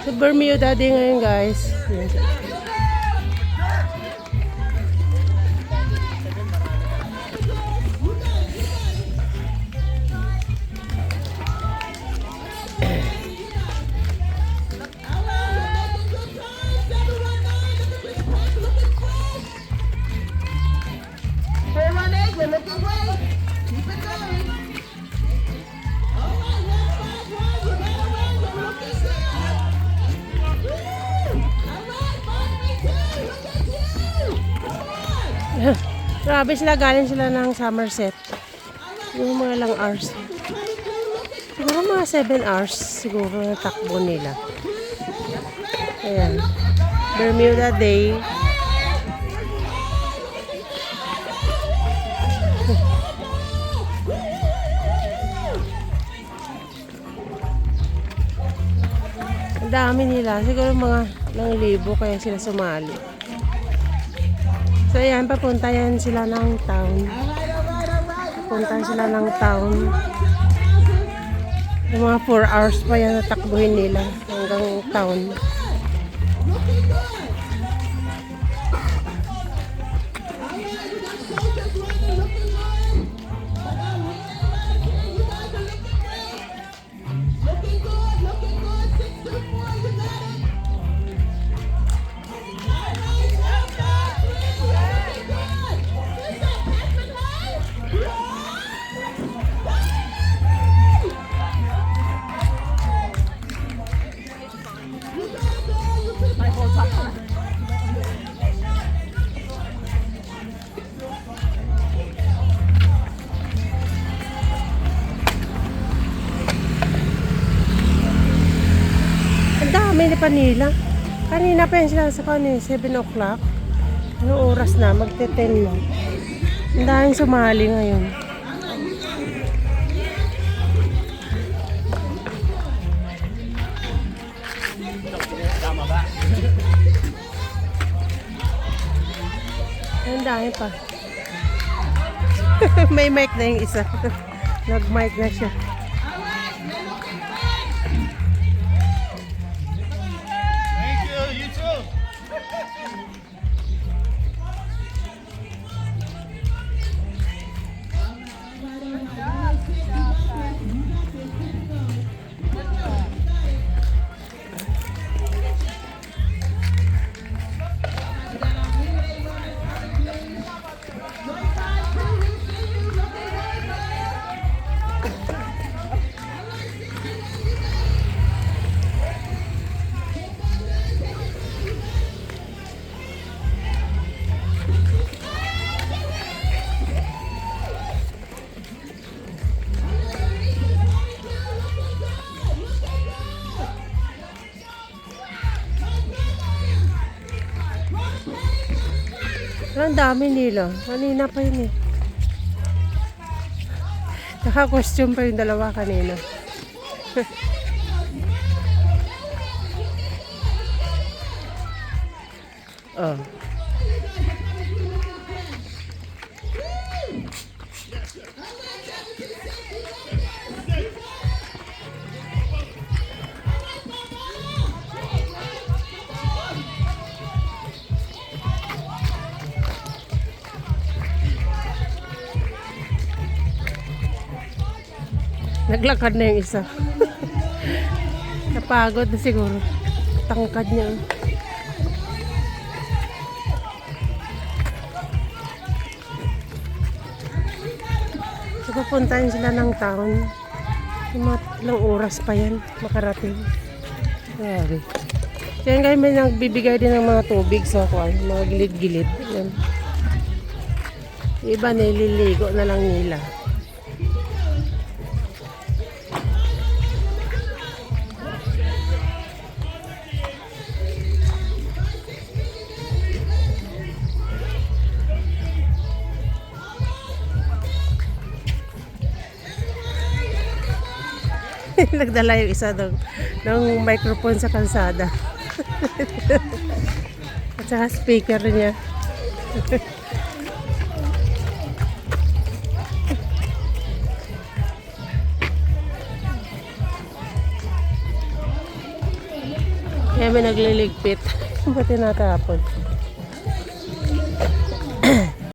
Sa Bermuda din ngayon, guys. Yan siya. Grabe sila, galing sila ng Somerset. Yung mga lang hours. Siguro mga 7 hours siguro na takbo nila. Ayan. Bermuda Day. Ang dami nila. Siguro mga 1,000 kaya sila sumali. So ayan, papunta yan sila ng town. Papunta sila ng town. Yung mga 4 hours pa yan natakbuhin nila hanggang town. May pa nila. Kanina pa yan sila sa kanin, 7 o'clock. Anong oras na? Magte-10 na. Ang daming sumali ngayon. Ang dami pa. May mic na yung isa. Nag-mic na siya. Ang dami nila. Kanina pa yun eh. Naka-costume pa yung dalawa kanina. Oh. Naglakad na yung isa. Napagod na siguro. Tangkad niya. So, pupuntahin sila ng town. Mga ilang oras pa yan makarating. Grabe. So yan guys, may nagbibigay din ng mga tubig sa mga gilid-gilid. Yan. Iba nililigo na lang nila. Nagdala yung isa ng microphone sa kalsada. At saka speaker niya. Kaya may nagliligpit. Ba't tinatapon?